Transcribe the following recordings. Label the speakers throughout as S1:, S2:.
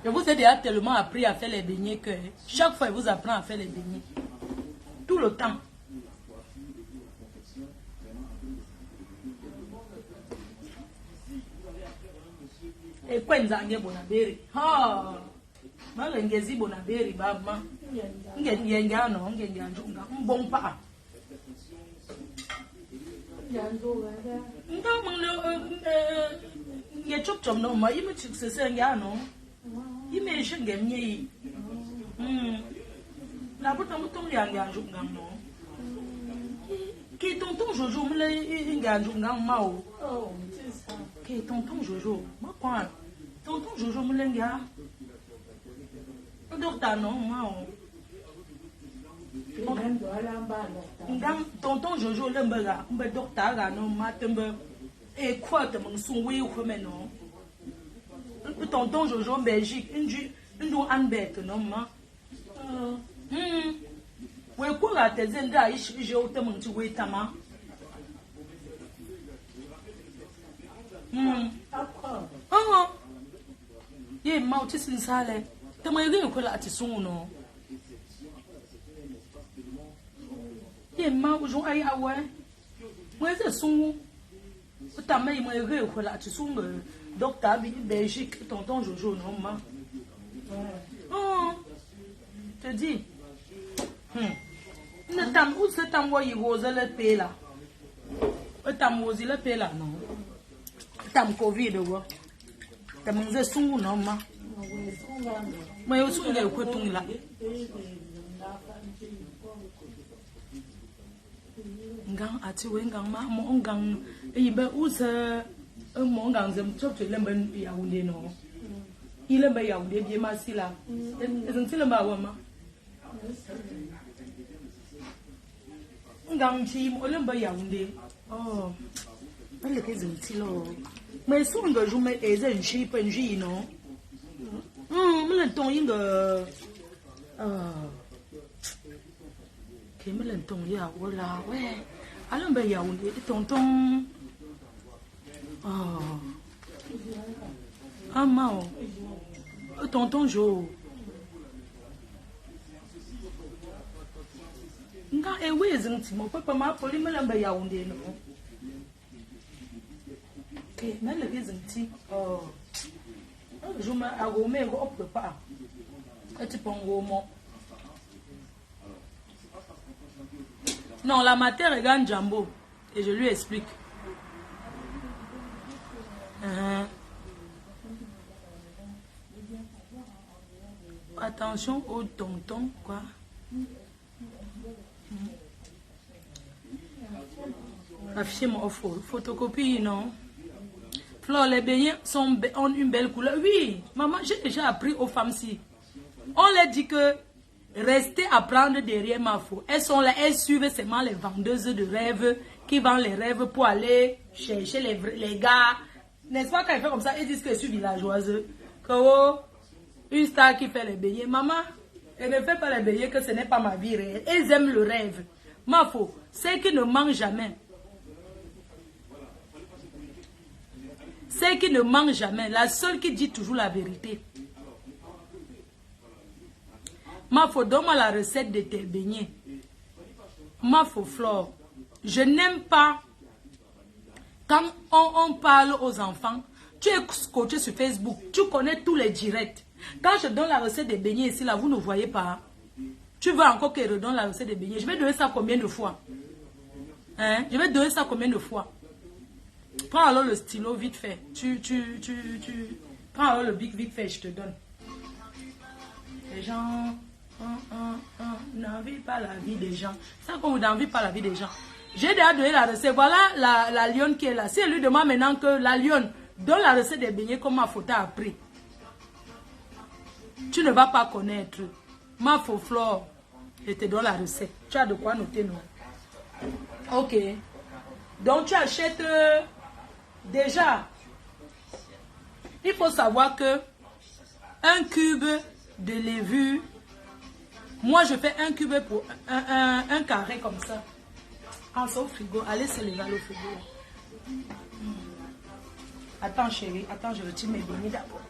S1: Je vous ai déjà tellement appris à faire les beignets que chaque fois, il vous apprend à faire les beignets. Tout le temps. Et quoi, nous avons bonaberi? Ah, malengezi bonaberi, baba. Ngenga no, ngenga njunga, bon pa. Nge chop chop no ma, ime succès nga no. Ime shenge mye. La bota mutom nga njunga no. Qui tonton Jojo me le nga njunga mao. Oh, c'est ça. Qui tonton Jojo, ma quoi? Tonton Jojo me le nga. Docteur non mao. Tonton Jojo lembera, mbe docteur non matembe et quoi te monsoué ou non. Tonton Jojo en Belgique, une Anbert non ma. Ouais quoi tes enda j'ai autant monsoué tama. Oh. Ye mauti sin sale. Tama yego ko la atisun no. Ye ma ujo ai awe. Moi c'est son. Tama yi mo yego ko la atisun docteur bi Belgique tonton Jojo non ma. Oh. Te dis. Ne tam où c'est tam wo yi rose le pe là. Tam wozi le pe là non. Tam Covid wo. Tam nze sun non ma. Mais aussi il y a quoi tout là. Ngang ati we ngang ma mo ngang e be uze mo ngang zem chop to lemba ya unde no. Ile be ya unde bi ma sila. Ezin sila ba wa ma. Ngang chi mo lemba ya unde. Oh. Ale ke zin silo. Mais so nga jume ezen chi penji no. Me l'entend une qui me l'entend ya voilà ouais alors ben ya on est tonton ah mao tonton Jo nga e wezin ti mo papa ma poli me l'emba ya on est no okay me le wezin ti je m'arromais au pas. Et tu prends au mot. Non, la matière regarde Jambo. Et je lui explique. Attention au tonton, quoi. Afficher mon photocopie, non? Flore, les beignets ont une belle couleur. Oui, maman, j'ai déjà appris aux femmes-ci. On leur dit que restez à prendre derrière ma faux. Elles sont là, elles suivent seulement les vendeuses de rêves qui vendent les rêves pour aller chercher les gars. N'est-ce pas quand elles font comme ça, elles disent que je suis villageoise. Que oh, une star qui fait les beignets. Maman, elle ne fait pas les beignets que ce n'est pas ma vie réelle. Elles aiment le rêve. Ma faux, c'est qui ne mangent jamais. C'est qui ne ment jamais, la seule qui dit toujours la vérité. Ma faux, donne-moi la recette de tes beignets. Ma faux, Flore, je n'aime pas quand on parle aux enfants. Tu es coaché sur Facebook, tu connais tous les directs. Quand je donne la recette des beignets ici, là, vous ne voyez pas. Tu veux encore que je redonne la recette des beignets. Je vais donner ça combien de fois? Hein? Je vais donner ça combien de fois? Prends alors le stylo vite fait. Prends alors le bic vite fait, je te donne. Les gens n'envient pas la vie des gens. Ça qu'on vous n'envie pas la vie des gens. J'ai déjà donné la recette. Voilà la lionne qui est là. Si elle lui demande maintenant que la lionne donne la recette des beignets comme ma photo a appris, tu ne vas pas connaître. Ma faux Flore, je te donne la recette. Tu as de quoi noter, non? Ok. Donc tu achètes... Déjà, il faut savoir que un cube de levure, moi je fais un cube pour un carré comme ça. En au frigo, allez se lever au frigo. Attends chérie, attends, je retire mes beignets d'abord.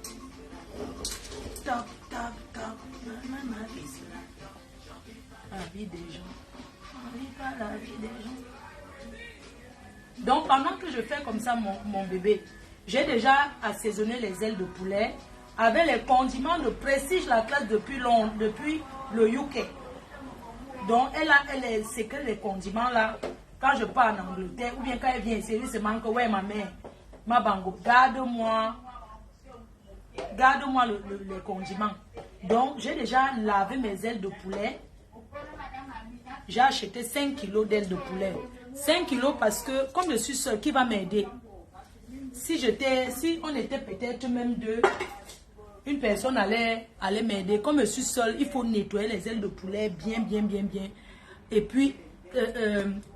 S1: tac, tac, tac. La vie des gens. On vit pas la vie des gens. Donc, pendant que je fais comme ça mon bébé, j'ai déjà assaisonné les ailes de poulet avec les condiments de Prestige la classe depuis le UK. Donc, elle sécrète les condiments là. Quand je pars en Angleterre, ou bien quand elle vient ici, elle se manque, ouais, ma mère, ma bango, garde-moi les condiments. Donc, j'ai déjà lavé mes ailes de poulet. J'ai acheté 5 kilos d'ailes de poulet. 5 kilos parce que, comme je suis seule, qui va m'aider? Si on était peut-être même deux, une personne allait m'aider. Comme je suis seule, il faut nettoyer les ailes de poulet bien. Et puis,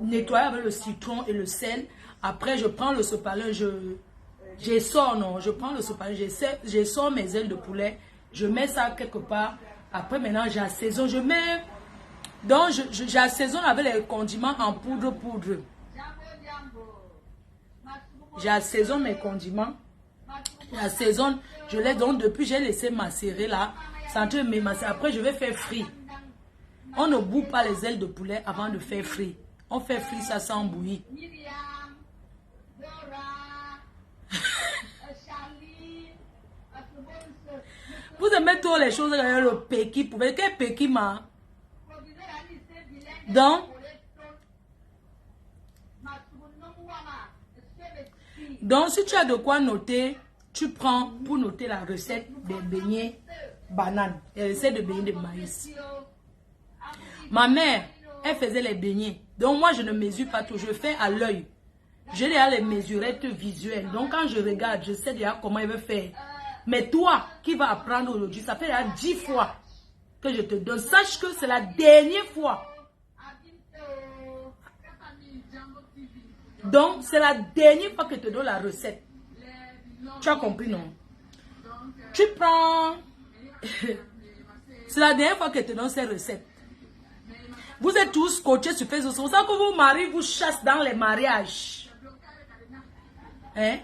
S1: nettoyer avec le citron et le sel. Après, je prends le sopalin, j'essore mes ailes de poulet. Je mets ça quelque part. Après, maintenant, j'assaisonne. Donc, j'assaisonne avec les condiments en poudre. J'assaisonne mes condiments. J'assaisonne. Je les donne depuis, j'ai laissé macérer là. Après, je vais faire frit. On ne bout pas les ailes de poulet avant de faire frit. On fait frit, ça sans bouillir. Vous aimez toutes les choses, le péki. Quel péki, ma? Donc, si tu as de quoi noter, tu prends pour noter la recette des beignets bananes, les recettes de beignets de maïs. Ma mère, elle faisait les beignets. Donc, moi, je ne mesure pas tout. Je fais à l'œil. J'ai déjà les mesurettes visuelles. Donc, quand je regarde, je sais déjà comment elle veut faire. Mais toi, qui vas apprendre aujourd'hui, ça fait déjà 10 fois que je te donne. Sache que c'est la dernière fois. Donc, c'est la dernière fois que je te donne la recette. Tu as compris, non? Tu prends... c'est la dernière fois que je te donne ces recettes. Vous êtes tous coachés sur Facebook. C'est pour ça que vos maris vous chassent dans les mariages. Hein?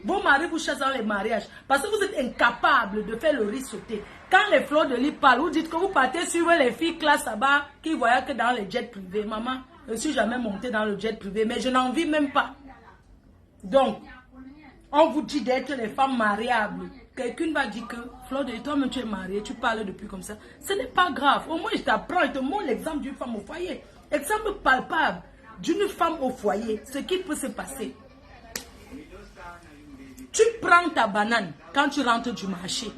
S1: Vos maris vous chassent dans les mariages. Parce que vous êtes incapables de faire le riz sauté. Quand les fleurs de lit parlent, vous dites que vous partez suivre les filles classe là-bas qui voyagent que dans les jets privés. Maman, je ne suis jamais montée dans le jet privé, mais je n'en vis même pas. Donc, on vous dit d'être les femmes mariables. Quelqu'un va dire que, Fleur de toi-même tu es mariée, tu parles depuis comme ça. Ce n'est pas grave. Au moins, je t'apprends, je te montre l'exemple d'une femme au foyer. Exemple palpable d'une femme au foyer. Ce qui peut se passer. Tu prends ta banane quand tu rentres du marché.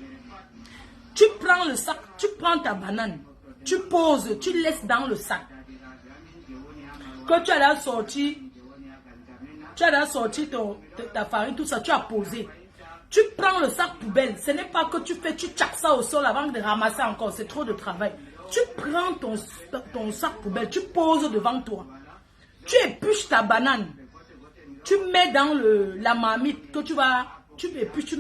S1: Tu prends le sac, tu prends ta banane. Tu poses, tu laisses dans le sac. Quand tu as sorti ta farine, tout ça, tu as posé. Tu prends le sac poubelle. Ce n'est pas que tu tchaques ça au sol avant de ramasser encore. C'est trop de travail. Tu prends ton sac poubelle, tu poses devant toi. Tu épluches ta banane. Tu mets dans la marmite que tu vas... Tu épluches, tu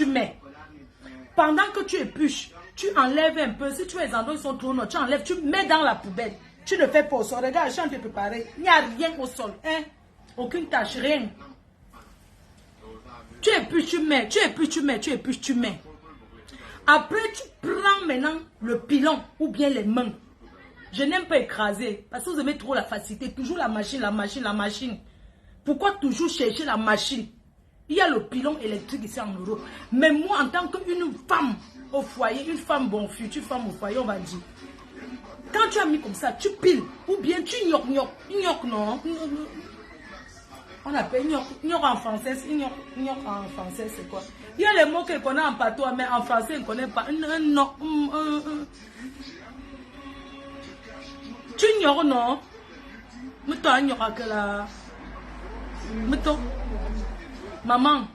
S1: mets. Pendant que tu épluches, tu enlèves un peu. Si tu as les endroits qui sont trop noirs, tu enlèves, tu mets dans la poubelle. Tu ne fais pas au sol. Regarde, je suis en train de préparer. Il n'y a rien au sol. Hein? Aucune tâche, rien. Tu épluches, tu mets. Après, tu prends maintenant le pilon ou bien les mains. Je n'aime pas écraser. Parce que vous aimez trop la facilité. Toujours la machine. Pourquoi toujours chercher la machine? Il y a le pilon électrique ici en Europe. Mais moi, en tant qu'une femme au foyer, une femme, future femme au foyer, on va dire. Quand tu as mis comme ça, tu piles. Ou bien tu gnoc, non. On appelle gnoc en français. Gnoc en français, c'est quoi? Il y a les mots qu'elle connaît en patois, mais en français, elle ne connaît pas. Non. Tu gnoc, non. Mais toi, gnoc que la... Mettons, maman,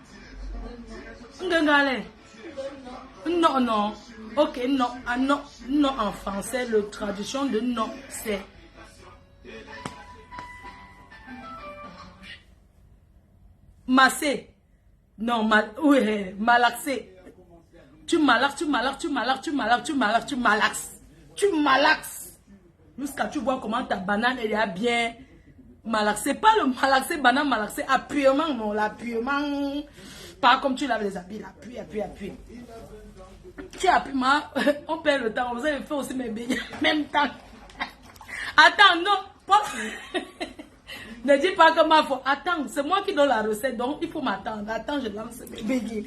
S1: non, ok, non, en français, la traduction de non, c'est masser, non, malaxer, tu malaxes, jusqu'à tu vois comment ta banane elle est bien. Malaxer, pas le malaxer, banane malaxer, appuyement, non, l'appuyement, pas comme tu laves les habits, là. Appuie. Tu appuies, on perd le temps. Vous avez fait aussi mes beignets en même temps. Attends, non. Pas... Ne dis pas que ma faute. Attends, c'est moi qui donne la recette, donc il faut m'attendre. Attends, je lance mes beignets.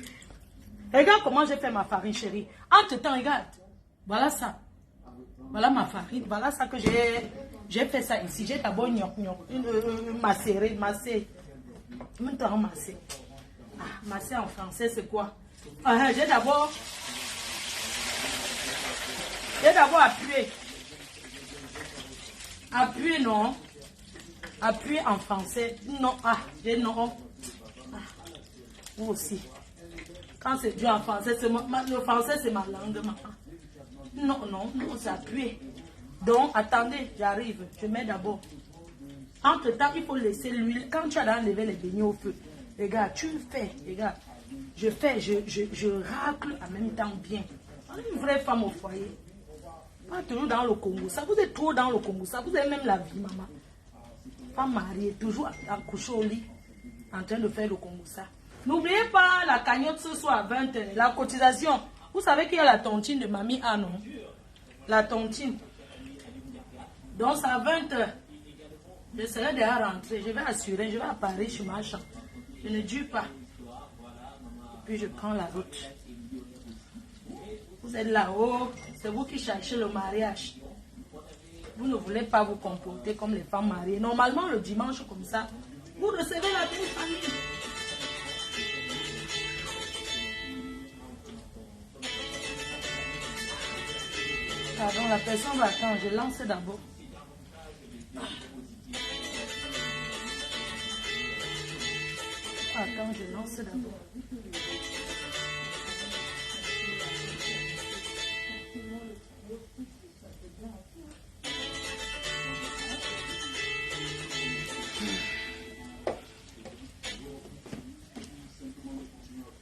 S1: Regarde comment j'ai fait ma farine, chérie. Entre-temps, regarde. Voilà ça. Voilà ma farine. Voilà ça que j'ai fait ça ici. J'ai d'abord massé. Maintenant, massé. Ah, massé en français, c'est quoi? J'ai d'abord appuyé. Appuyé, non. Appuyé en français. Non. Ah, j'ai non. Ah, vous aussi. Quand c'est dur en français, le français, c'est ma langue, maman. Non, c'est appuyé. Donc, attendez, j'arrive. Je mets d'abord. Entre-temps, il faut laisser l'huile. Quand tu as enlevé les beignets au feu, regarde, tu fais, regarde. Je racle en même temps bien. Une vraie femme au foyer. Pas toujours dans le Congo. Ça, vous êtes trop dans le Congo. Ça, vous avez même la vie, maman. Femme mariée, toujours couchée au lit, en train de faire le Congo. Ça. N'oubliez pas la cagnotte ce soir à 20h. La cotisation. Vous savez qu'il y a la tontine de mamie A, non? La tontine. Donc, c'est à 20h. Je serai déjà rentrée. Je vais assurer. Je vais à Paris chez ma chambre. Je ne dure pas. Puis je prends la route. Vous êtes là-haut. C'est vous qui cherchez le mariage. Vous ne voulez pas vous comporter comme les femmes mariées. Normalement, le dimanche, comme ça, vous recevez la belle famille. Pardon, la personne va attendre. Je lance d'abord. Attends, je lance d'abord.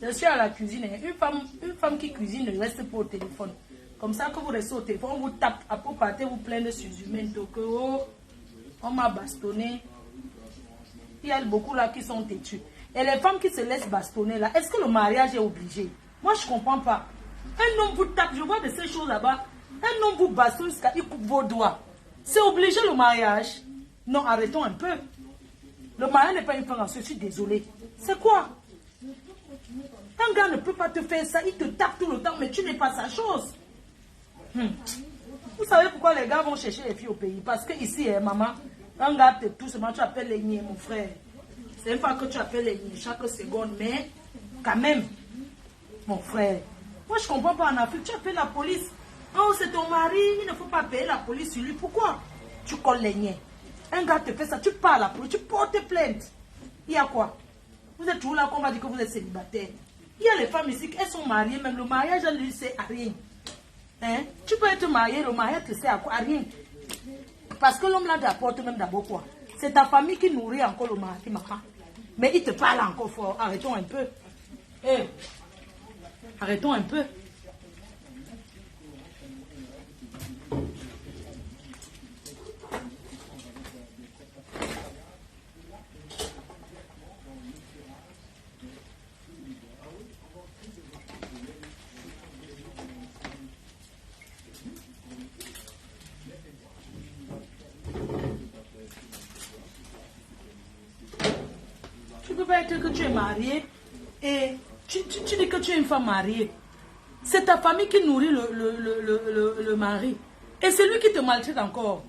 S1: Je suis à la cuisine. Une femme qui cuisine ne reste pas au téléphone. Comme ça que vous restez au téléphone, on vous tape. Après, partez vous plaindre sur humain. Donc, oh, on m'a bastonné. Il y a beaucoup là qui sont têtus. Et les femmes qui se laissent bastonner là, est-ce que le mariage est obligé? Moi, je ne comprends pas. Un homme vous tape, je vois de ces choses là-bas. Un homme vous bastonne jusqu'à il coupe vos doigts. C'est obligé le mariage? Non, arrêtons un peu. Le mariage n'est pas une fin, je suis désolée. C'est quoi? Un gars ne peut pas te faire ça, il te tape tout le temps, mais tu n'es pas sa chose. Vous savez pourquoi les gars vont chercher les filles au pays? Parce que ici, maman, un gars te touche, tu appelles les niais, mon frère. C'est une fois que tu appelles les niais chaque seconde, mais quand même, mon frère. Moi, je ne comprends pas en Afrique, tu appelles la police. Oh, c'est ton mari, il ne faut pas payer la police sur lui. Pourquoi? Tu colles les niais. Un gars te fait ça, tu parles à la police, tu portes plainte. Il y a quoi? Vous êtes toujours là qu'on va dire que vous êtes célibataire. Il y a les femmes ici, elles sont mariées, même le mariage, elle ne lui sert à rien. Hein? Tu peux être marié, le mariage te sert à quoi? À rien. Parce que l'homme là t'apporte même d'abord quoi? C'est ta famille qui nourrit encore le mari, maman. Mais il te parle encore fort. Arrêtons un peu. Hey. Arrêtons un peu. Que tu es marié et tu dis que tu es une femme mariée. C'est ta famille qui nourrit le mari. Et c'est lui qui te maltraite encore.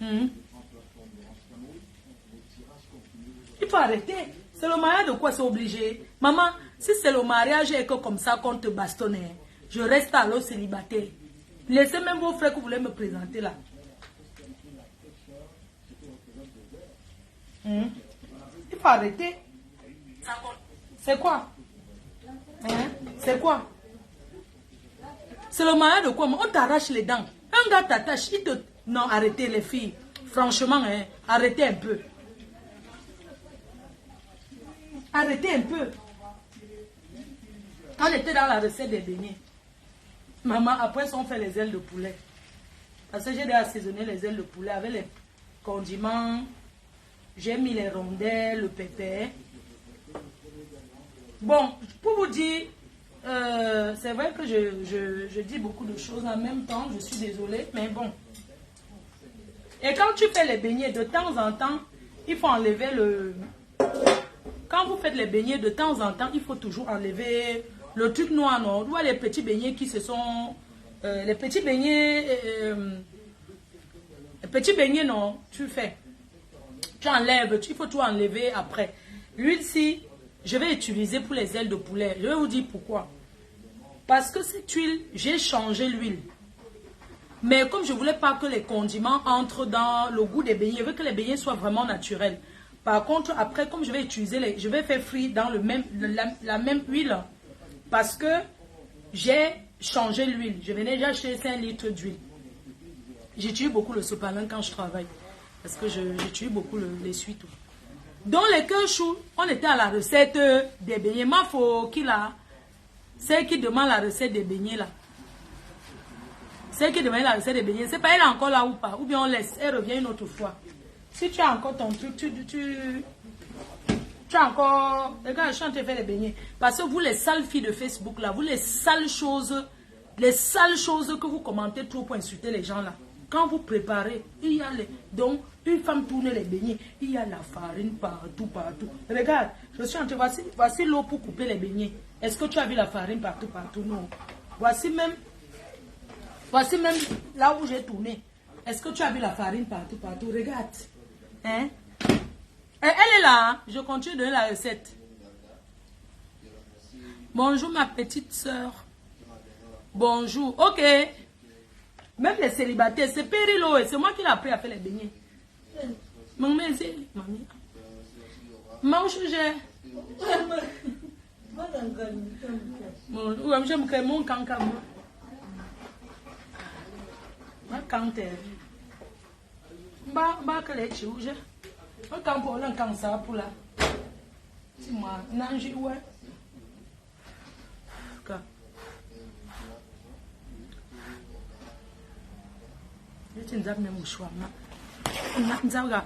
S1: Il faut arrêter. C'est le mariage de quoi c'est obligé. Maman, si c'est le mariage et que comme ça qu'on te bastonne, je reste alors célibataire. Laissez même vos frères que vous voulez me présenter là. Il faut arrêter. C'est quoi? C'est quoi? C'est le mariage de quoi? On t'arrache les dents. Un gars t'attache, il te... Non, arrêtez les filles. Franchement, arrêtez un peu. Arrêtez un peu. On était dans la recette des beignets. Maman, après on fait les ailes de poulet. Parce que j'ai déjà assaisonné les ailes de poulet avec les condiments. J'ai mis les rondelles, le pépé. Bon, pour vous dire, c'est vrai que je dis beaucoup de choses en même temps, je suis désolée, mais bon. Et quand tu fais les beignets, de temps en temps, il faut enlever le... Quand vous faites les beignets, de temps en temps, il faut toujours enlever le truc noir, non? Tu vois les petits beignets qui se sont... les petits beignets... les petits beignets, non, tu fais. Tu enlèves, il faut tout enlever après. L'huile-ci, je vais utiliser pour les ailes de poulet. Je vais vous dire pourquoi. Parce que cette huile, j'ai changé l'huile. Mais comme je ne voulais pas que les condiments entrent dans le goût des beignets, je veux que les beignets soient vraiment naturels. Par contre, après, comme je vais utiliser, je vais faire frire dans la même huile. Parce que j'ai changé l'huile. Je venais déjà acheter 5 litres d'huile. J'utilise beaucoup le sopalin quand je travaille. Parce que j'utilise beaucoup les suites. Dans les cœurs choux, on était à la recette des beignets. Ma faut qui là, c'est qui demande la recette des beignets là. C'est qui demande la recette des beignets. C'est pas elle encore là ou pas. Ou bien on laisse. Elle revient une autre fois. Si tu as encore ton truc, tu as encore... Regarde, je suis en train de faire les beignets. Parce que vous, les sales filles de Facebook, là, vous, les sales choses que vous commentez trop pour insulter les gens, là. Quand vous préparez, il y a les... Donc, une femme tourne les beignets, il y a la farine partout, partout. Regarde, je suis en train... Voici l'eau pour couper les beignets. Est-ce que tu as vu la farine partout, partout? Non. Voici même là où j'ai tourné. Est-ce que tu as vu la farine partout, partout? Regarde. Hein? Elle est là. Hein? Je continue de donner la recette. Bonjour ma petite soeur. Bonjour. Ok. Même les célibataires, c'est Périlo. C'est moi qui l'ai appris à faire les beignets. Maman, c'est mamie. Maman, j'ai. Mon j'aime que mon canca. Ma cante. Ba que les chouges. Un camp pour un cancer pour là. C'est moi. Nanji, ouais. Je ne sais pas même où je suis. Je ne sais pas.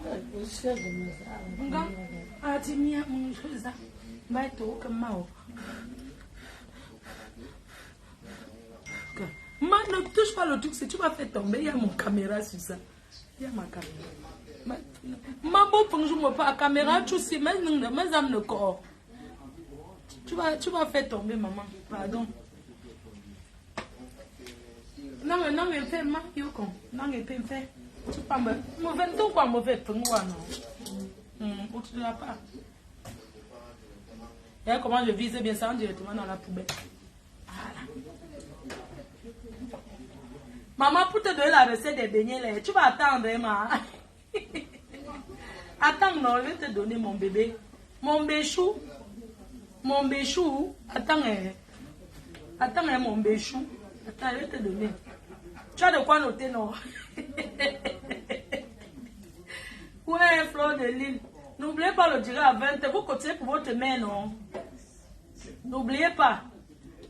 S1: Je ne ne touche pas le truc, si tu vas faire tomber, il y a mon caméra sur ça. Il y a ma caméra. Ma bonne je me pas la caméra, tu sais, mes âmes ne corps. Tu vas faire tomber, maman. Pardon. Non, mais fais ma yoko. Non, mais fais. Tu pas me. Mauvais temps, quoi, mauvais temps, non. Ou tu ne l'as pas. Et comment je vise bien ça directement dans la poubelle. Voilà. Maman, pour te donner la recette des beignets, là, tu vas attendre, ma. Attends, non, je vais te donner mon bébé. Mon béchou. Mon béchou. Attends, mon béchou. Attends, je vais te donner. Tu as de quoi noter, non? Ouais, Fleur de Lille. N'oubliez pas le dire à 20. Vous cotisez pour votre mère, non? N'oubliez pas.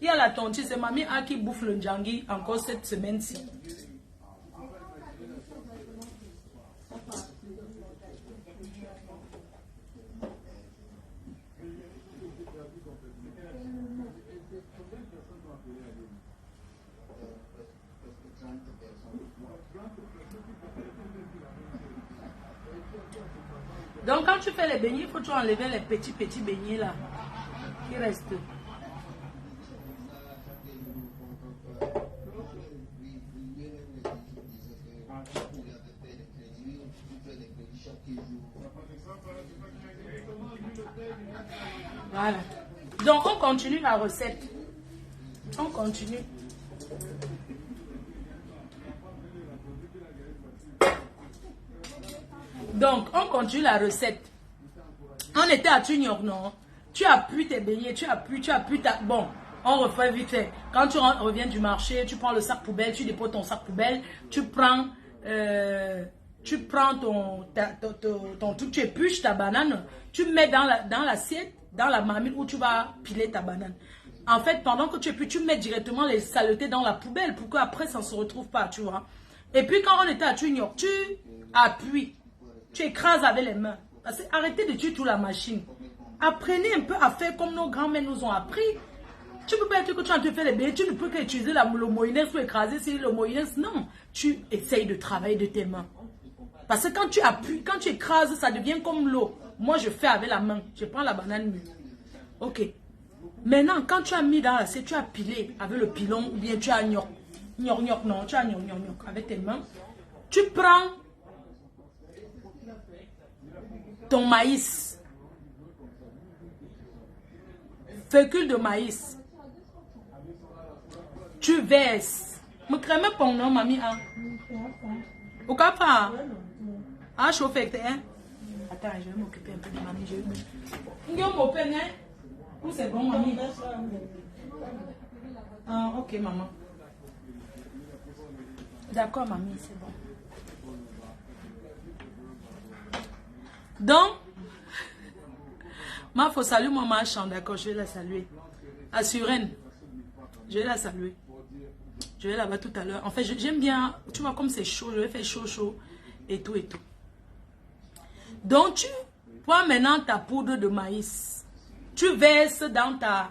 S1: Il y a la tontine, c'est mamie A qui bouffe le djangui encore cette semaine-ci. Donc quand tu fais les beignets, il faut toujours enlever les petits beignets là qui restent. Voilà. Donc on continue la recette. On continue. Donc, on continue la recette. On était à Tunior, non? Tu appuies tes beignets, tu appuies ta... Bon, on refait vite fait. Quand tu reviens du marché, tu prends le sac poubelle, tu déposes ton sac poubelle, tu prends ton truc, tu épluches ta banane, tu mets dans l'assiette, dans la marmite où tu vas piler ta banane. En fait, pendant que tu épluches, tu mets directement les saletés dans la poubelle pour qu'après, ça ne se retrouve pas, tu vois. Et puis, quand on était à Tunior, tu appuies. Tu écrases avec les mains. Arrêtez de tuer toute la machine. Apprenez un peu à faire comme nos grands-mères nous ont appris. Tu ne peux pas être que tu as te faire les bébés, tu ne peux qu'utiliser le moïneuse pour écraser si le moïneuse. Non, tu essayes de travailler de tes mains. Parce que quand tu appuies, quand tu écrases, ça devient comme l'eau. Moi, je fais avec la main. Je prends la banane mûre. Ok. Maintenant, quand tu as mis dans l'assiette, tu as pilé avec le pilon ou bien tu as gnoc. Gnoc, non, tu as gnoc avec tes mains. Tu prends ton maïs. Fécule de maïs. Tu verses. Me crème pour non, mamie. Au cas pas. Ah, chauffer, hein? Attends, je vais m'occuper un peu de mamie. Je vais m'occuper, hein? Où c'est bon, mamie? Ah, ok, maman. D'accord, mamie, c'est bon. Donc, ma faut saluer mon marchand, d'accord, je vais la saluer. À Suresnes, je vais la saluer. Je vais là-bas tout à l'heure. En fait, j'aime bien, tu vois, comme c'est chaud, je vais faire chaud et tout et tout. Donc, tu prends maintenant ta poudre de maïs. Tu verses dans ta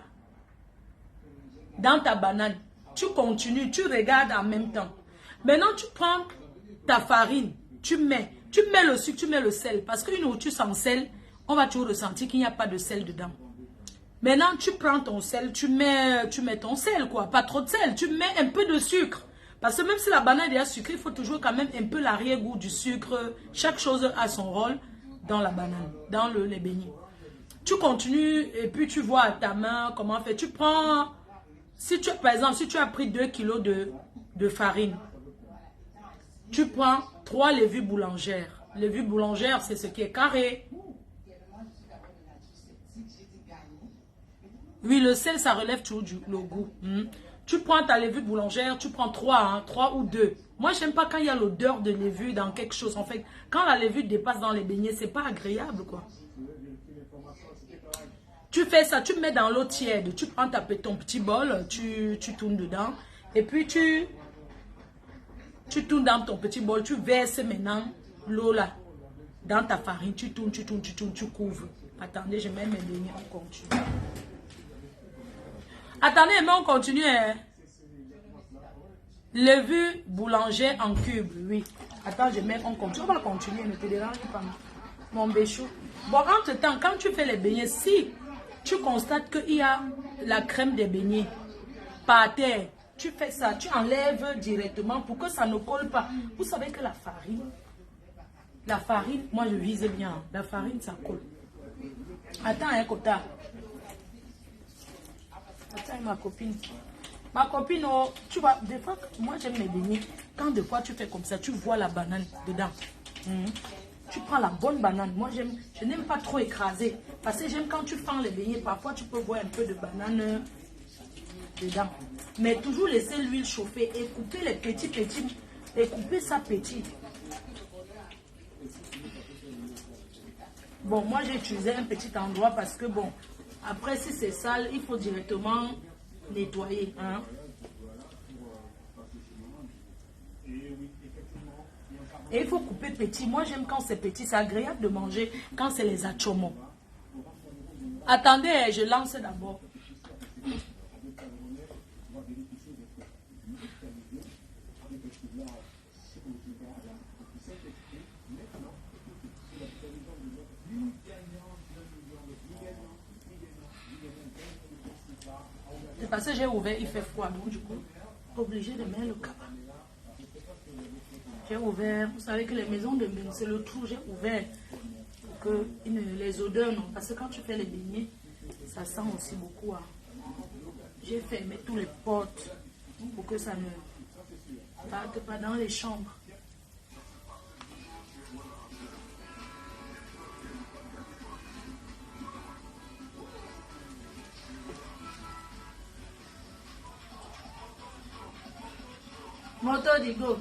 S1: banane. Tu continues, tu regardes en même temps. Maintenant, tu prends ta farine, tu mets le sucre, tu mets le sel. Parce qu'une nourriture sans sel, on va toujours ressentir qu'il n'y a pas de sel dedans. Maintenant, tu prends ton sel, tu mets ton sel, quoi. Pas trop de sel, tu mets un peu de sucre. Parce que même si la banane est déjà sucrée, il faut toujours quand même un peu l'arrière-goût du sucre. Chaque chose a son rôle dans la banane, dans les beignets. Tu continues et puis tu vois à ta main comment faire. Tu prends, par exemple, si tu as pris 2 kilos de farine, tu prends 3 levures boulangères. Levure boulangère, c'est ce qui est carré. Oui, le sel, ça relève toujours le goût. Tu prends ta levure boulangère, tu prends 3 ou 2. Moi, j'aime pas quand il y a l'odeur de levure dans quelque chose. En fait, quand la levure dépasse dans les beignets, c'est pas agréable, quoi. Tu fais ça, tu mets dans l'eau tiède. Tu prends ton petit bol, tu tournes dedans. Et puis, tu tournes dans ton petit bol. Tu verses maintenant l'eau là, dans ta farine. Tu tournes, tu couvres. Attendez, je mets mes beignets, on continue. Attendez, mais on continue. Hein. Levure boulanger en cube, oui. Attends, on continue. On va continuer, ne te dérange pas. Mon béchou. Bon, entre-temps, quand tu fais les beignets, si tu constates qu'il y a la crème des beignets par terre, tu fais ça, tu enlèves directement pour que ça ne colle pas. Vous savez que la farine, moi je vise bien. La farine, ça colle. Attends, un quota. Attends, ma copine. Ma copine, oh, tu vois, des fois, moi j'aime mes beignets. Quand des fois tu fais comme ça, tu vois la banane dedans. Tu prends la bonne banane. Moi, je n'aime pas trop écraser. Parce que j'aime quand tu fends les beignets, parfois tu peux voir un peu de banane dedans. Mais toujours laisser l'huile chauffer et couper les petits. Et couper ça petit. Bon, moi j'ai utilisé un petit endroit parce que bon, après si c'est sale, il faut directement nettoyer. Hein? Et il faut couper petit. Moi j'aime quand c'est petit, c'est agréable de manger quand c'est les achomos. Attendez, je lance d'abord. C'est parce que j'ai ouvert, il fait froid, donc du coup, obligé de mettre le cabas. J'ai ouvert, vous savez que les maisons de bain, c'est le trou, j'ai ouvert pour que les odeurs, non, parce que quand tu fais les beignets, ça sent aussi beaucoup. Hein. J'ai fermé tous les portes pour que ça ne parte pas dans les chambres. Moto d'Igo.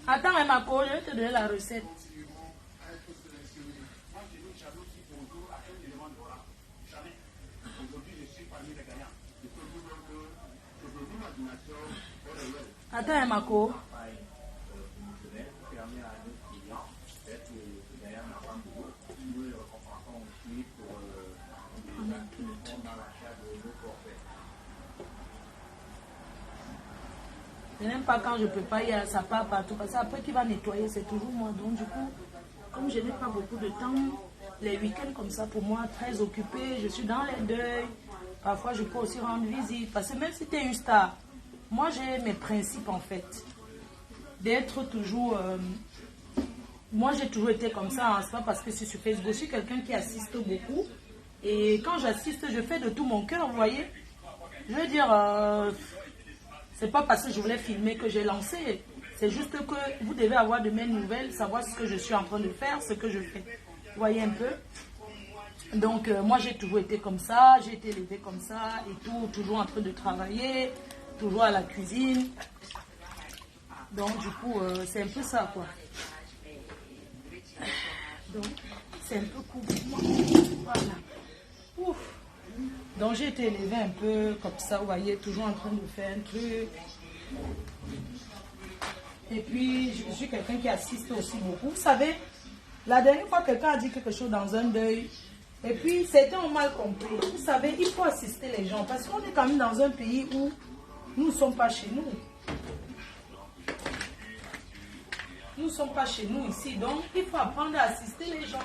S1: Attends, ma co, je vais te donner la recette. Attends, ma co. Je n'aime pas quand je peux pas y aller, ça part partout. Parce qu'après qui va nettoyer, c'est toujours moi. Donc du coup, comme je n'ai pas beaucoup de temps, les week-ends comme ça, pour moi, très occupé, je suis dans les deuils. Parfois, je peux aussi rendre visite. Parce que même si tu es une star, moi, j'ai mes principes, en fait. D'être toujours... moi, j'ai toujours été comme ça. Hein. C'est pas parce que je suis sur Facebook. Je suis quelqu'un qui assiste beaucoup. Et quand j'assiste, je fais de tout mon cœur, vous voyez. Je veux dire... c'est pas parce que je voulais filmer que j'ai lancé. C'est juste que vous devez avoir de mes nouvelles, savoir ce que je suis en train de faire, ce que je fais. Vous voyez un peu? Donc, moi, j'ai toujours été comme ça. J'ai été élevée comme ça et tout. Toujours en train de travailler. Toujours à la cuisine. Donc, du coup, c'est un peu ça, quoi. Donc, c'est un peu cool pour moi. Voilà. Ouf. Donc, j'ai été élevée un peu comme ça, vous voyez, toujours en train de faire un truc. Et puis, je suis quelqu'un qui assiste aussi beaucoup. Vous savez, la dernière fois, quelqu'un a dit quelque chose dans un deuil. Et puis, certains ont mal compris. Vous savez, il faut assister les gens. Parce qu'on est quand même dans un pays où nous ne sommes pas chez nous. Nous ne sommes pas chez nous ici. Donc, il faut apprendre à assister les gens.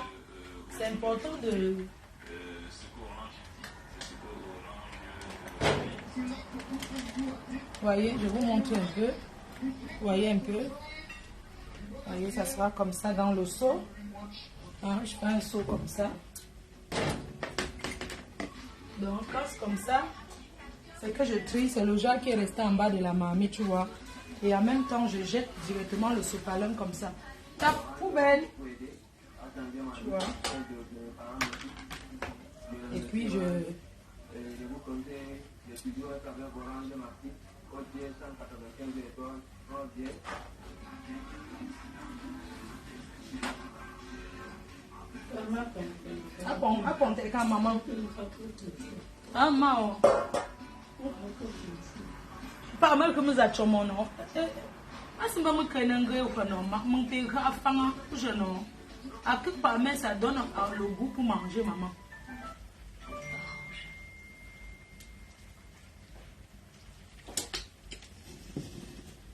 S1: C'est important de... Voyez, je vous montre un peu. Voyez un peu. Voyez, ça sera comme ça dans le seau. Hein, je fais un seau comme ça. Donc, quand c'est comme ça, c'est que je trie. C'est le genre qui est resté en bas de la marmite, tu vois. Et en même temps, je jette directement le sopalin comme ça. Ta poubelle. Tu vois. Et puis, je... Aponte quand maman. Ah, maman. Pas mal comme ça, tu m'en as. Ah, c'est pas moi qui ai un gars ou non. Mon père a fait un je non. À quelque part, mais ça donne le goût pour manger, maman.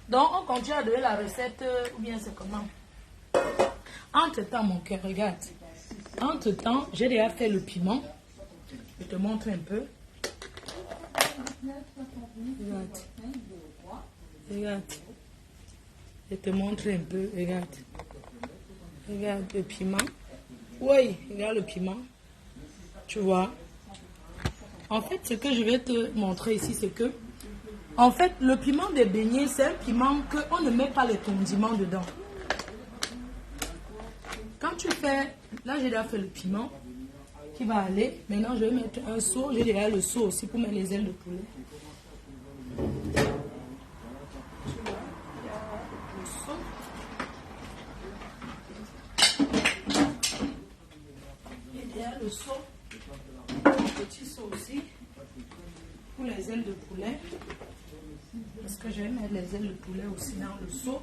S1: Donc, on continue à donner la recette, ou bien c'est comment? Entre-temps, mon cœur, regarde. Entre-temps, j'ai déjà fait le piment. Je te montre un peu. Regarde. Regarde. Je te montre un peu, regarde. Regarde le piment. Oui, regarde le piment. Tu vois. En fait, ce que je vais te montrer ici, c'est que en fait, le piment des beignets, c'est un piment qu'on ne met pas les condiments dedans. Quand tu fais... Là, j'ai déjà fait le piment qui va aller. Maintenant, je vais mettre un seau. J'ai déjà le seau aussi pour mettre les ailes de poulet. Le seau. J'ai déjà le seau. Un petit seau aussi pour les ailes de poulet. Parce que je vais mettre les ailes de poulet aussi dans le seau.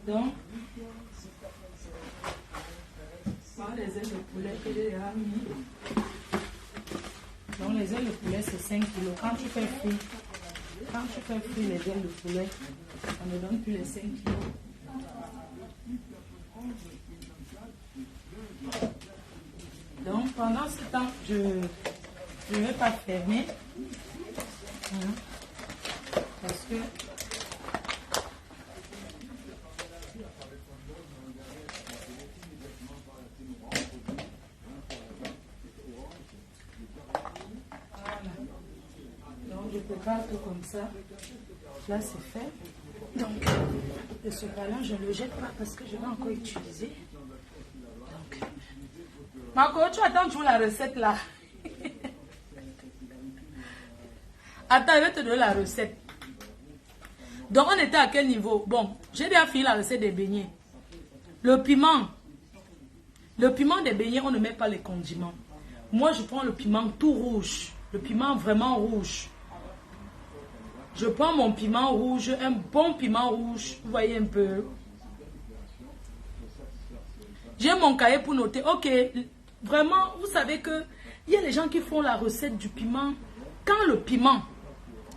S1: Donc, voilà les ailes de poulet que j'ai déjà mis. Donc, les ailes de poulet, c'est 5 kg. Quand tu fais frire les ailes de poulet, ça ne donne plus les 5 kg. Donc, pendant ce temps, je ne vais pas fermer. Parce que voilà. Donc je prépare tout comme ça. Là c'est fait. Donc le sopalin je ne le jette pas parce que je vais encore utiliser. Donc Marco, tu attends toujours la recette là. Attends, je vais te donner la recette. Donc, on était à quel niveau? Bon, j'ai déjà fini la recette des beignets. Le piment des beignets, on ne met pas les condiments. Moi, je prends le piment tout rouge. Le piment vraiment rouge. Je prends mon piment rouge, un bon piment rouge. Vous voyez un peu. J'ai mon cahier pour noter. Ok, vraiment, vous savez que il y a les gens qui font la recette du piment. Quand le piment,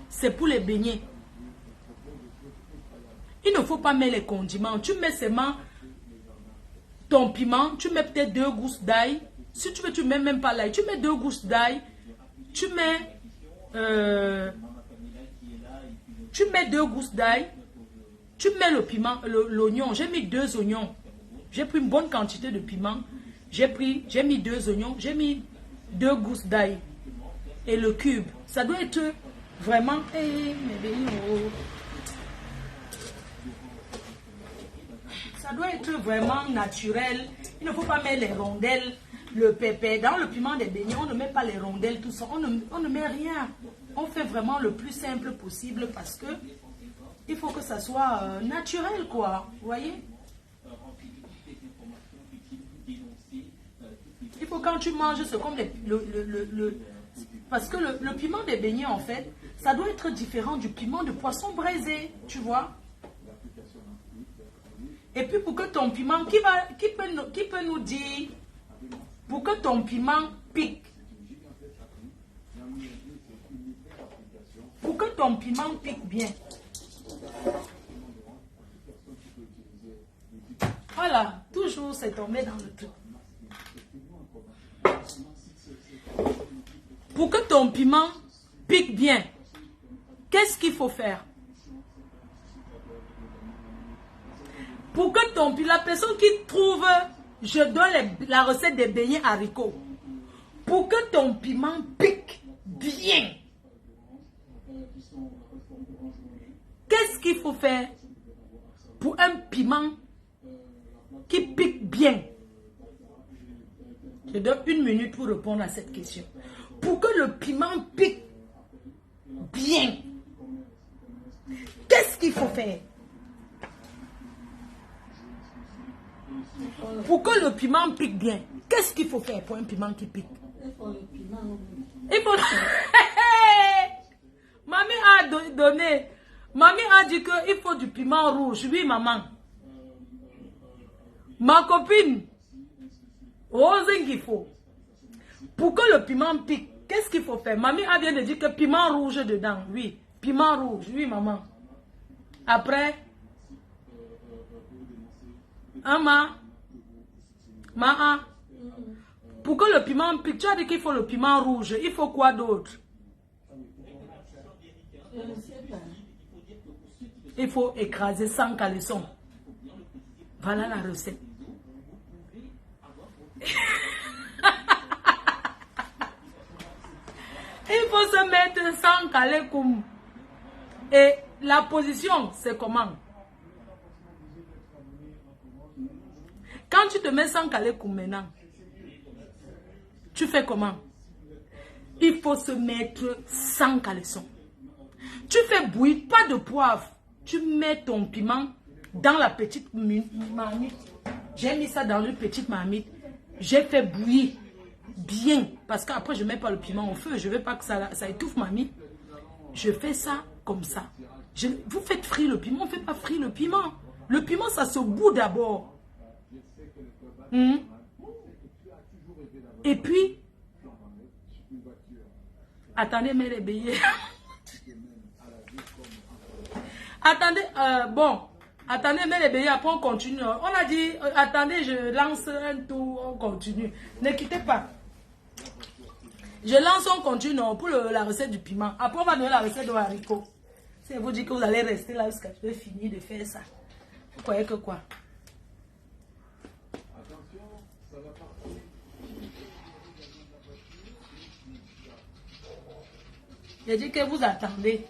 S1: c'est pour les beignets, il ne faut pas mettre les condiments. Tu mets seulement ton piment, tu mets peut-être 2 gousses d'ail. Si tu veux, tu mets même pas l'ail. Tu mets 2 gousses d'ail. Tu mets 2 gousses d'ail. Tu mets le piment, l'oignon. J'ai mis 2 oignons. J'ai pris une bonne quantité de piment. J'ai mis 2 oignons. J'ai mis 2 gousses d'ail. Et le cube. Ça doit être vraiment... Ça doit être vraiment naturel. Il ne faut pas mettre les rondelles, le pépé. Dans le piment des beignets, on ne met pas les rondelles, tout ça. On ne met rien. On fait vraiment le plus simple possible parce que il faut que ça soit naturel, quoi. Vous voyez? Il faut quand tu manges, c'est comme parce que le piment des beignets, en fait, ça doit être différent du piment de poisson braisé, tu vois? Et puis pour que ton piment, qui peut nous dire, pour que ton piment pique, pour que ton piment pique bien. Voilà, toujours c'est tombé dans le truc. Pour que ton piment pique bien, qu'est-ce qu'il faut faire? Pour que ton piment, la personne qui trouve, je donne la recette des beignets haricots. Pour que ton piment pique bien, qu'est-ce qu'il faut faire pour un piment qui pique bien? Je donne 1 minute pour répondre à cette question. Pour que le piment pique bien, qu'est-ce qu'il faut faire? Pour que le piment pique bien, qu'est-ce qu'il faut faire pour un piment qui pique? Il faut le piment. Il faut... Mamie a donné. Mamie a dit qu'il faut du piment rouge. Oui, maman. Ma copine. Rose qu'il faut. Pour que le piment pique, qu'est-ce qu'il faut faire? Mamie a bien dit que piment rouge dedans. Oui, piment rouge. Oui, maman. Après, pour que le piment pique, tu as dit qu'il faut le piment rouge. Il faut quoi d'autre? Il faut écraser 100 caleçons. Voilà la recette. Il faut se mettre 100 caleçons. Et la position, c'est comment? Quand tu te mets 100 caleçons maintenant, tu fais comment? Il faut se mettre 100 caleçons. Tu fais bouillir, pas de poivre. Tu mets ton piment dans la petite marmite. J'ai mis ça dans une petite marmite. J'ai fait bouillir bien. Parce qu'après, je ne mets pas le piment au feu. Je ne veux pas que ça étouffe ma mie. Je fais ça comme ça. Vous faites frire le piment. On ne fait pas frire le piment. Le piment, ça se bout d'abord. Et puis, attendez, mes réveillés. Attendez, bon, attendez, mes réveillés, après on continue. On a dit, attendez, je lance un tour, on continue. Ne quittez pas. Je lance, on continue pour la recette du piment. Après, on va donner la recette de haricot. C'est vous dire que vous allez rester là jusqu'à ce que je finis de faire ça. Vous croyez que quoi? J'ai dit que vous attendez.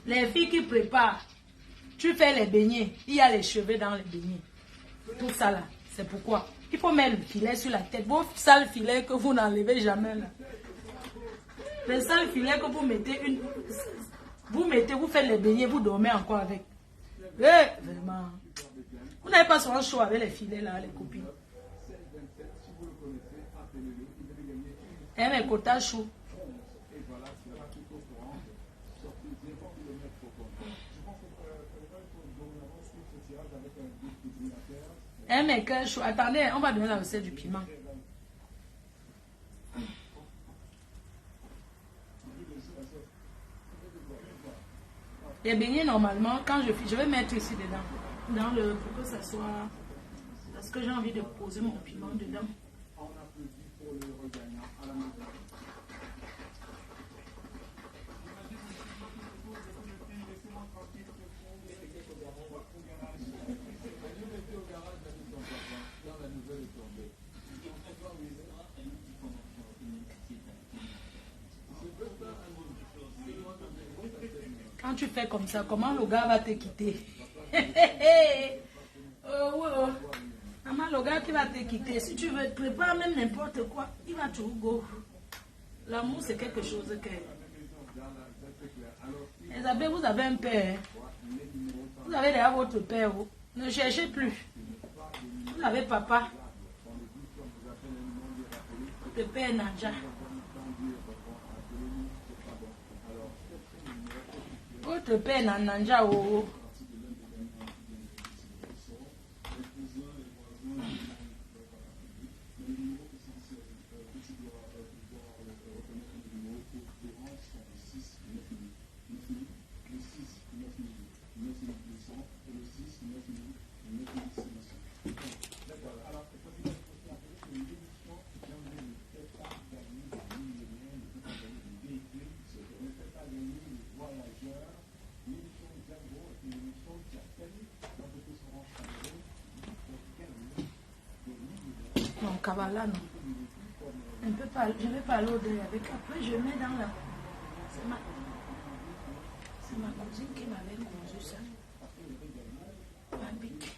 S1: Les filles qui préparent, tu fais les beignets, il y a les cheveux dans les beignets. Tout ça là, c'est pourquoi. Il faut mettre le filet sur la tête. Vos sales filets que vous n'enlevez jamais là. Les sales filets que vous mettez vous faites les beignets, vous dormez encore avec. Vraiment. Vous n'avez pas souvent chaud avec les filets là, les copines. Et mes quotas chauds. Et mes cœurs chauds. Attendez, on va donner la recette du piment. Les beignets, normalement, quand je vais mettre ici dedans, pour que ça soit... Parce que j'ai envie de poser mon piment dedans. Quand tu fais comme ça, comment le gars va te quitter? Maman, le gars qui va te quitter, si tu veux préparer même n'importe quoi, il va te go. L'amour, c'est quelque chose que... Isabelle, vous avez un père. Vous avez déjà votre père. Ne cherchez plus. Vous avez papa. Votre père Nadja. Votre père Nadja. Non, Kabbalah, non. Je ne vais pas aller au-delà avec. Après, je mets dans la... C'est ma cousine qui m'avait conduit ça. Ma bique.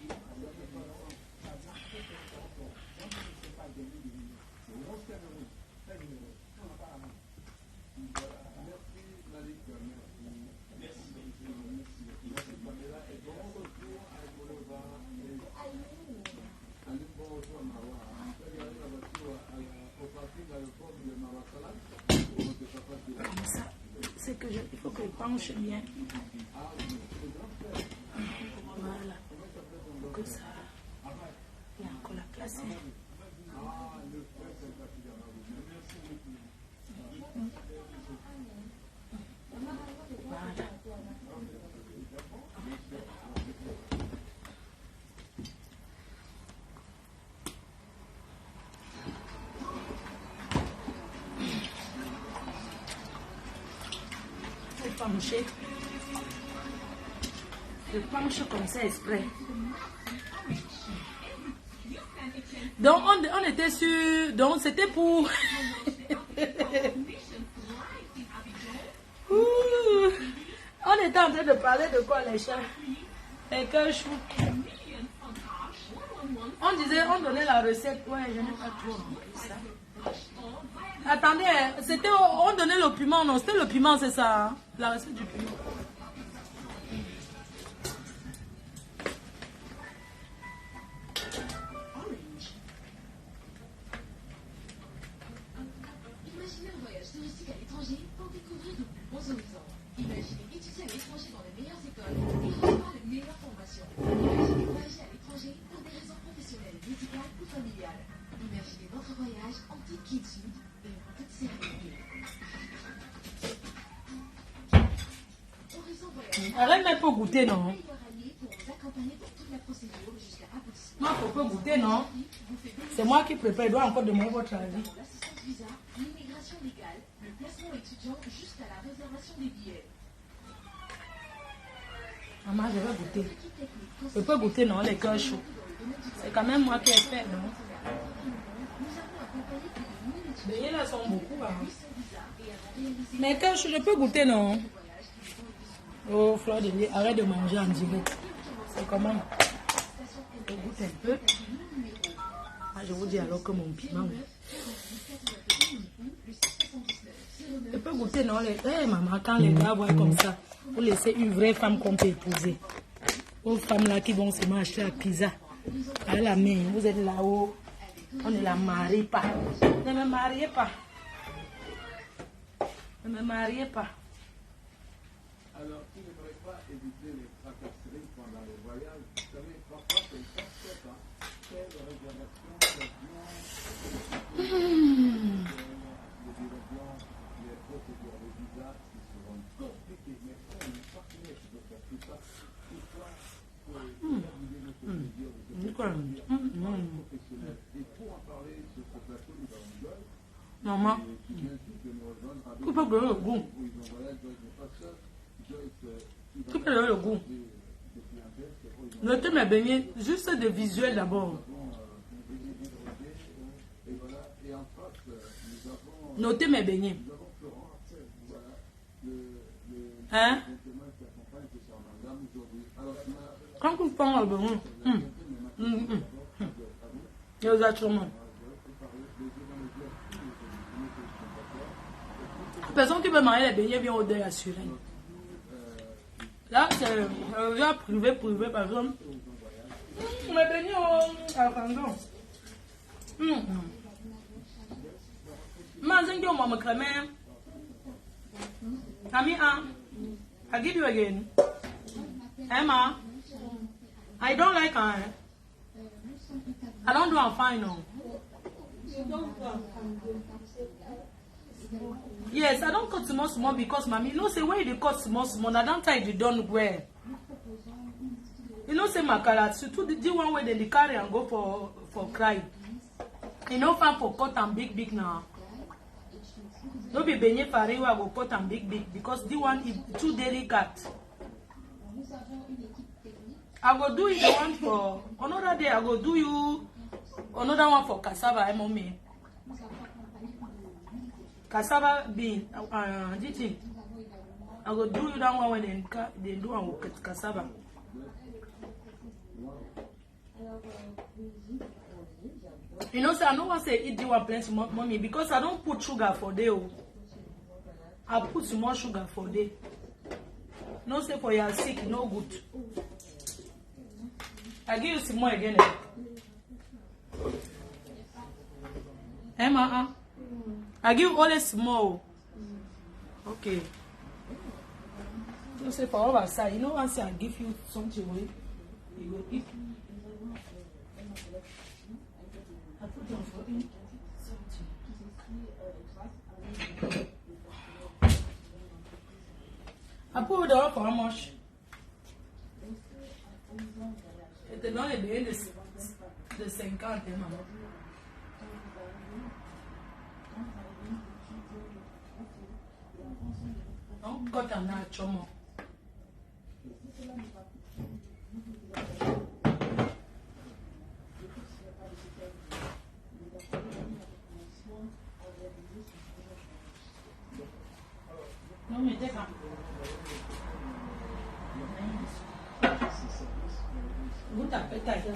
S1: Comme ça, c'est que il faut que je penche bien. Voilà. Pour que ça... Il y a encore la place. Voilà. Pencher. Je penche comme ça exprès. Donc on était sûr. Donc c'était pour. On était en train de parler de quoi les chats? Les cœurs choux. On disait, on donnait la recette. Ouais, je n'ai pas trop compris ça. Attendez, c'était, on donnait le piment, non? C'était le piment, c'est ça, hein? La recette du piment.
S2: Imaginez un voyage touristique à l'étranger pour découvrir de plus bons horizons. Imaginez étudier à l'étranger dans les meilleures écoles et recevoir les meilleures formations. Imaginez voyager à l'étranger pour des raisons professionnelles, médicales ou familiales. Imaginez votre voyage en toute quiétude et en toute sérénité. Horizon Voyage.
S1: Arrête même pour goûter, non?
S2: Meilleur allié pour vous accompagner dans toute la procédure jusqu'à l'aboutissement.
S1: Moi, pour goûter, non? C'est moi qui prépare, je dois encore demander votre avis.
S2: L'assistance visa, l'immigration légale, le placement étudiant jusqu'à la réservation des billets.
S1: Maman, je vais goûter. Je peux goûter, non, les cœurs chauds. C'est quand même moi qui ai fait, non? Les beignets là sont beaucoup, hein? Mais cœurs chauds, je peux goûter, non? Oh, Fleur de lait, arrête de manger en direct. C'est comment? Je goûte un peu. Ah, je vous dis alors que mon piment. Je peux goûter, non? Eh, maman, quand les gars voient comme ça, vous laissez une vraie femme qu'on peut épouser. Aux femmes là qui vont seulement acheter la pizza. À la main, vous êtes là-haut. On ne la marie pas. Ne me mariez pas. Ne me mariez pas.
S3: Alors, tu ne devrais pas éviter les tracasseries pendant les voyages. Vous savez, parfois, c'est pas top, hein. Quelle réservation, les billets, les procédures, les visas, qui seront compliquées. Mais quand on est partenaire qui doit faire tout ça, pourquoi faut terminer notre plaisir de se faire professionnel. Et pour en parler sur ce plateau, nous avons Joyce.
S1: Maman.
S3: Qui vient juste de nous rejoindre avec
S1: Coupe le goût.
S3: voilà, Joyce n'est pas seule.
S1: Coupe le goût. Notez mes beignets, juste des visuels d'abord. Notez mes beignets. Hein? Quand vous prenez le beignet, exactement. La personne qui veut marier les beignets vient au deuil assuré. Là, c'est un privé, par exemple. Mes beignets au Canton. Mazin yo mama kreme. Ami I give you again. Emma, I don't like her. I don't do a fine no. Yes, I don't cut small because mommy, you know say where you cut small, I don't tie the done well. You know say makala, so the one where they carry and go for cry. You know fan for cut and big now. No be beignet fari I go cut and big because the one is too delicate. I go do it the one for another day. I go do you another one for cassava, mommy. Cassava bean, GT. I go do you that one when they do and with cassava. You know, so I don't want to say eat the one plenty mommy because I don't put sugar for day. I put some more sugar for day. No say for your sick, no good. I give you some more again. Emma, I give you only small. Okay. No say for all outside. You know, once I give you something away, you will eat. I put them for in something. I put it all for how much? It's only the 50, maman. Non, quand on a un chomo. Non, mais t'es pas. Vous tapez ta gueule.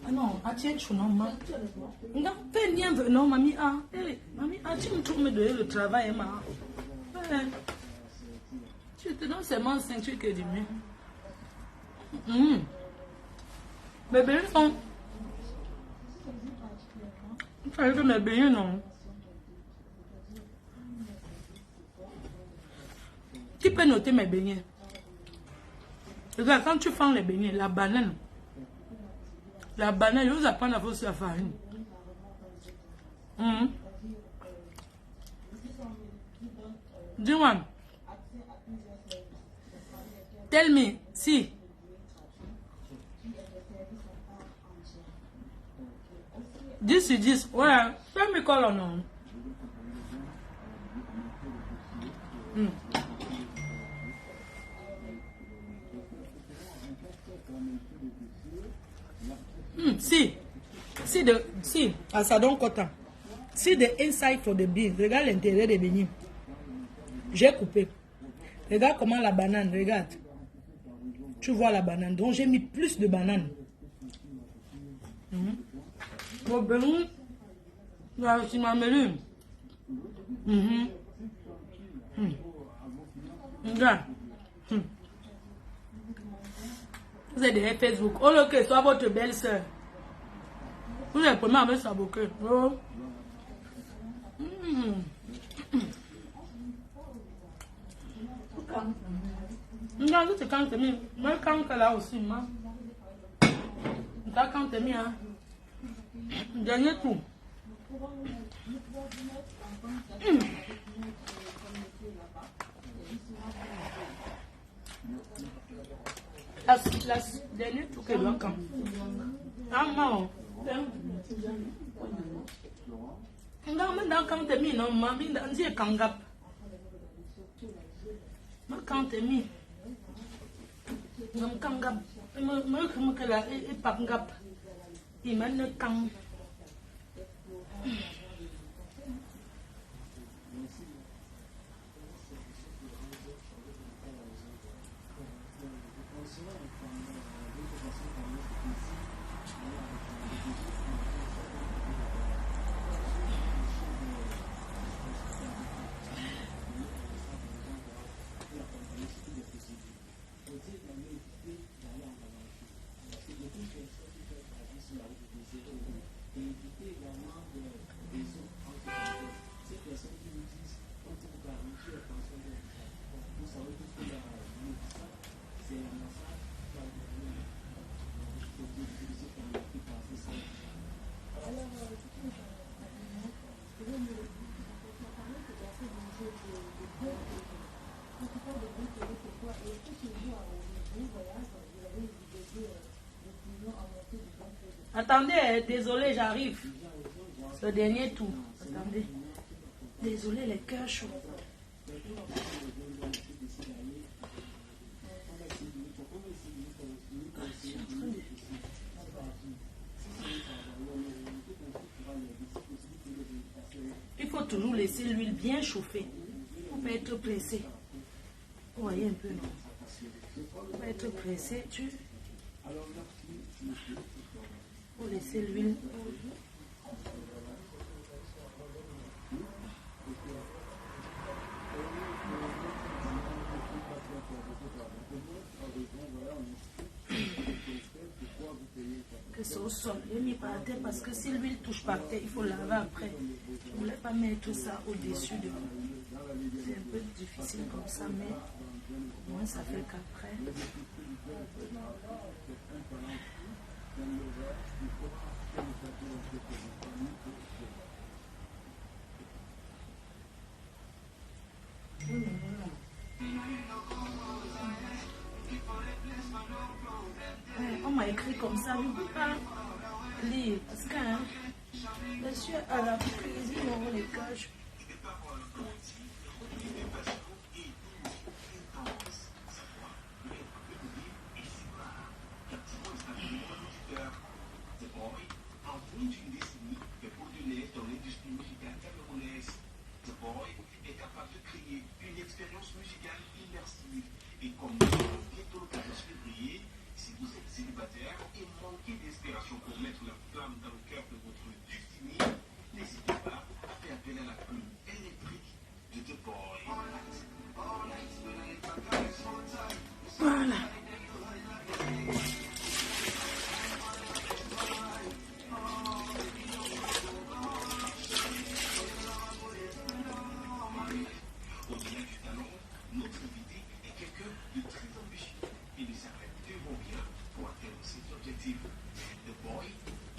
S1: Ah non, attends, tu n'as pas. Non, fais rien, non, mamie. Ah, mamie, tu me trouves me donner le travail, ma. Tu te donnes seulement 5 trucs que du mieux. Bébé, non. Il fallait que mes bébés, non. Tu peux noter mes beignets. Regarde, quand tu fends les beignets, la banane, je vous apprends à faire sur la farine. Dis-moi. Tell me, si. This is this. Ouais, fais-moi quoi non? Si, ça donne coton. Si the inside for the bean, regarde l'intérieur des beignets. J'ai coupé. Regarde comment la banane, regarde. Tu vois la banane. Donc j'ai mis plus de banane. Mon beignet, c'est ma mélue. Regarde. Vous êtes des Facebook. Oh, ok, soit votre belle-sœur. Vous êtes première avec sa bouquet. Oh. Non, c'est quand t'es mis. Moi, quand t'es là aussi, moi. Quand t'es mis, hein. Dernier tour. La dernière tour qu'elle doit quand. Ah, non. Quand t'es mis, non, maman, c'est quand gap. Quand t'es mis. Non, quand gap. Moi, comme que là, et pas gap. Il m'a dit quand. Attendez, désolé, j'arrive. Ce dernier tour. Attendez. Désolé, les cœurs chauds. Il faut toujours laisser l'huile bien chauffer. On va être pressé. Vous voyez un peu, non? On va être pressé, tu. Pour laisser l'huile. Que c'est au sol. Je mis par terre parce que si l'huile touche par terre, il faut laver après. Je ne voulais pas mettre ça au-dessus de vous. C'est un peu difficile comme ça, mais moi ça fait qu'après. On m'a écrit comme ça, je ne peux pas lire parce que je suis à la cuisine, on les cache. Voilà.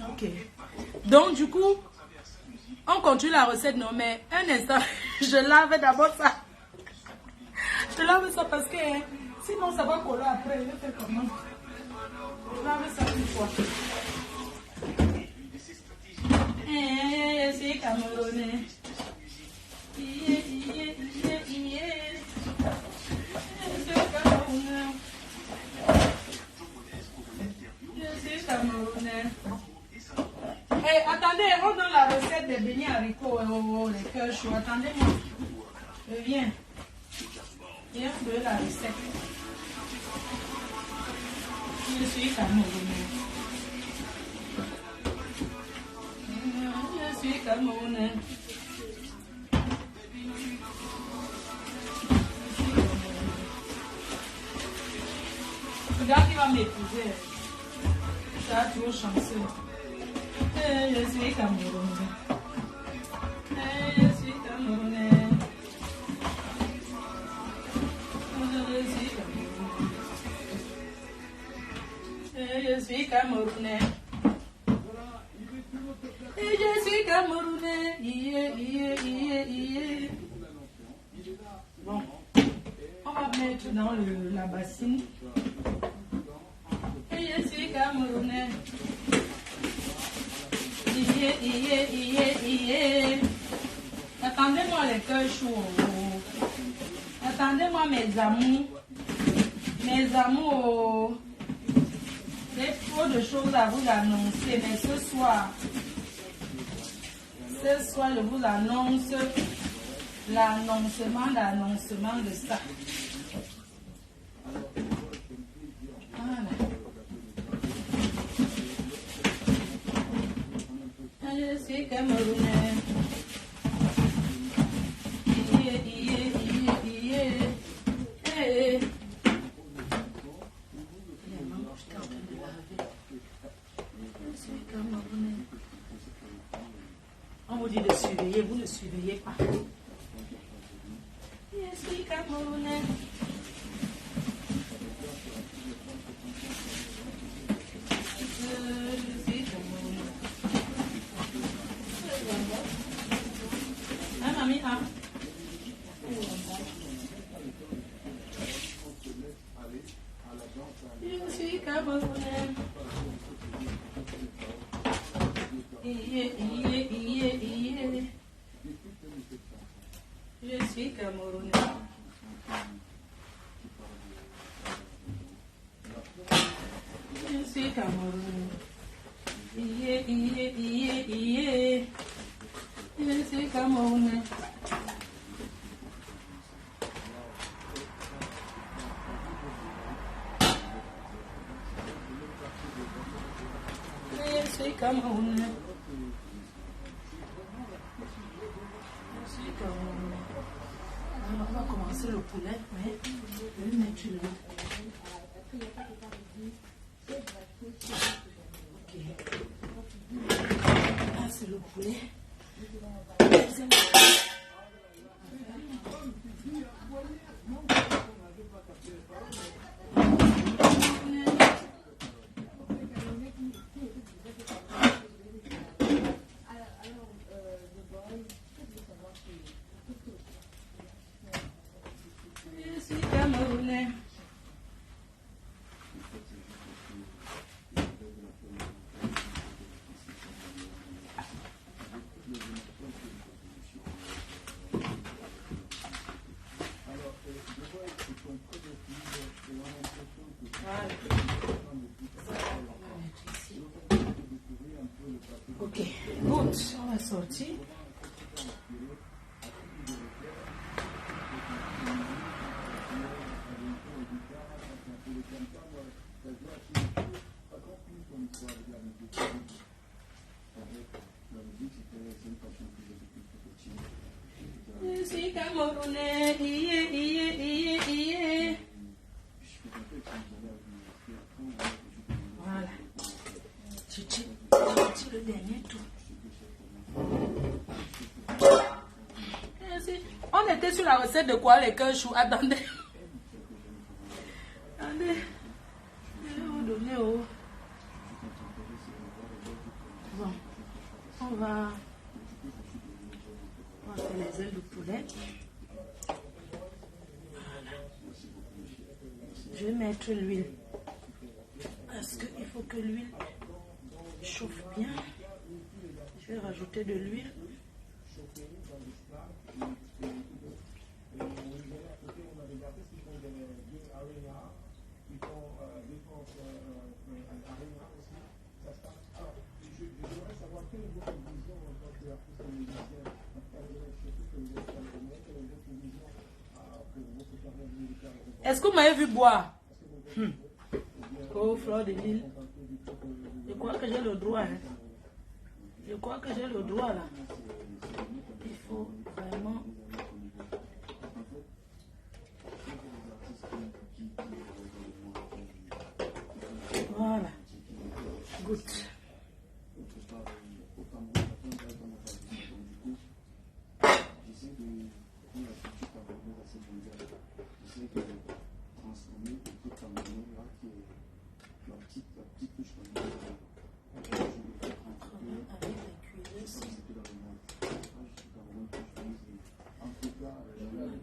S1: Ok. Donc du coup, on continue la recette, non, mais un instant, je lave d'abord ça. Je lave ça parce que sinon ça va coller après. Je vais faire comment? Je lave ça une fois. C'est Camerounais. C'est Camerounais. Hey, attendez, on donne la recette des beignets haricots, les cœurs chauds. Attendez-moi. Je viens. Viens de la recette. Je suis Camerounais. Je suis Camerounais. Regarde, il va m'épouser. Ça a toujours chanceux. Je suis Camerounais. Je suis Camerounais. Je suis Camerounais. mettre dans la bassine. Et je suis camerounais. Attendez-moi les cœurs chauds. Attendez-moi mes amours. Mes amours. J'ai trop de choses à vous annoncer, mais ce soir, je vous annonce l'annoncement de ça. Voilà. Je suis camerounais. On vous dit de surveiller, vous ne surveillez pas. Je suis camerounais. Je suis camerounais. Hein, mamie, hein? Je suis camerounais. Je suis camerounais. Je suis camerounais. Je suis camerounais. Je suis camerounais. On va commencer le poulet, mais je vais mettre le... Ok. Là, c'est le poulet. Je suis camerounais. Ok, good. On va sortir. Je suis camerounais. Voilà. Tu le dernier tour. On était sur la recette de quoi les cœurs choux. Attendez. Attendez. Je vais vous donner au... Bon. On va faire les ailes de poulet. Je vais mettre l'huile. Parce qu'il faut que l'huile chauffe bien. Je vais rajouter de l'huile. Est-ce que vous m'avez vu boire? Oh, fleur de lys. Je crois que j'ai le droit. Hein. Je crois que j'ai le droit là. Il faut vraiment... Voilà. Good.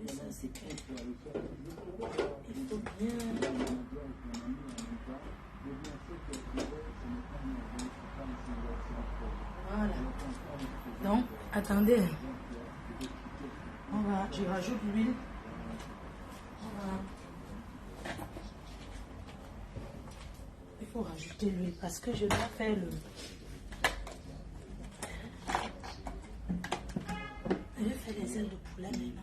S1: Ça, c'est clair. faut bien. Voilà. Donc, attendez. Je rajoute l'huile. Voilà. Il faut rajouter l'huile parce que je dois faire le... Je vais faire les ailes de poulet maintenant.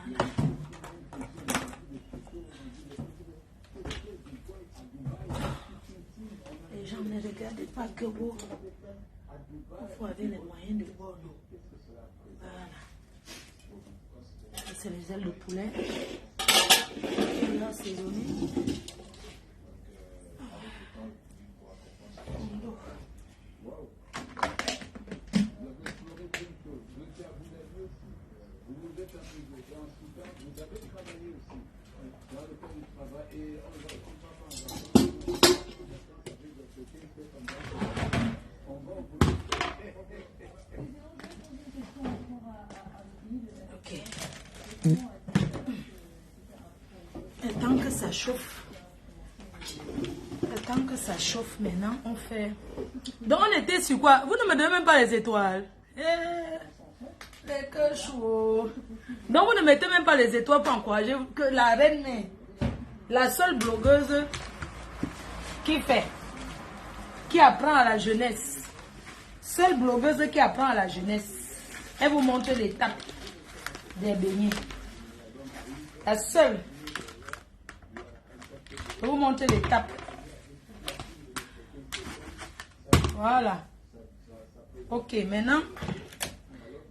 S1: Voilà. Les gens ne regardent pas que vous. Il faut avoir les moyens de voir. Voilà. C'est les ailes de poulet. Et là, c'est donné. Ok. Et tant que ça chauffe, maintenant on fait. Donc on était sur quoi? Vous ne me donnez même pas les étoiles. Les cœurs chauds. Donc vous ne mettez même pas les étoiles pour encourager que la reine est la seule blogueuse qui apprend à la jeunesse. Seule blogueuse qui apprend à la jeunesse. Elle vous montre l'étape des beignets. La seule. Je vous montre l'étape. Voilà. Ok, maintenant,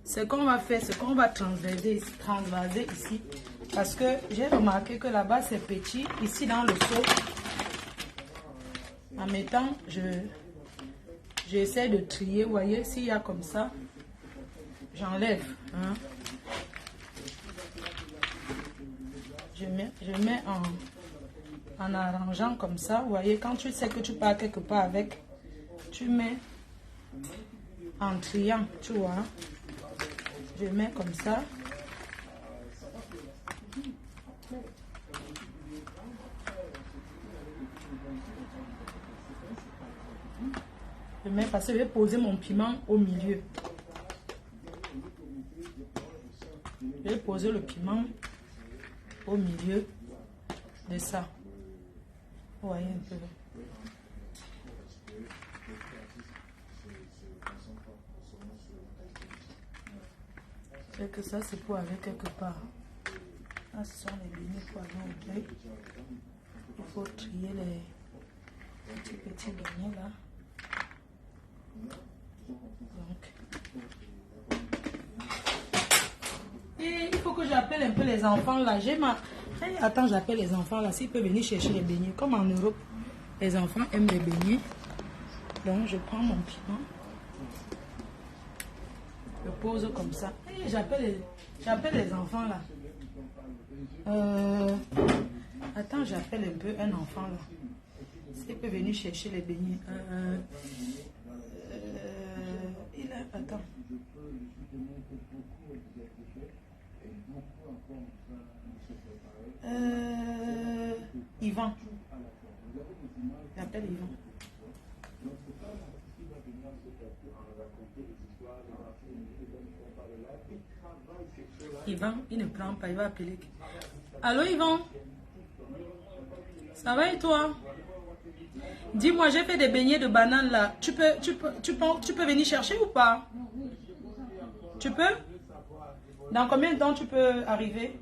S1: ce qu'on va faire, c'est qu'on va transvaser ici. Parce que j'ai remarqué que là-bas, c'est petit. Ici, dans le seau, en mettant, j'essaie de trier. Vous voyez, s'il y a comme ça, j'enlève. Hein. Je mets en arrangeant comme ça. Vous voyez, quand tu sais que tu pars quelque part avec, tu mets en triant, tu vois. Je mets comme ça. Je mets parce que je vais poser mon piment au milieu. Je vais poser le piment au milieu de ça. Vous voyez un peu. C'est que ça, c'est pour aller quelque part. Là, ce sont les beignets pour aller au deuil. Il faut trier les petits beignets là. Donc. Et il faut que j'appelle un peu les enfants là. Attends, j'appelle les enfants là. S'ils peuvent venir chercher les beignets. Comme en Europe, les enfants aiment les beignets. Donc, je prends mon piment. Je pose comme ça. Et j'appelle les enfants là. Attends, j'appelle un peu un enfant là. S'il peut venir chercher les beignets. Attends. Yvan. J'appelle Yvan. Yvan, il ne prend pas, il va appeler. Allô Yvan? Ça va et toi? Dis-moi, j'ai fait des beignets de banane là. Tu peux venir chercher ou pas? Tu peux? Dans combien de temps tu peux arriver?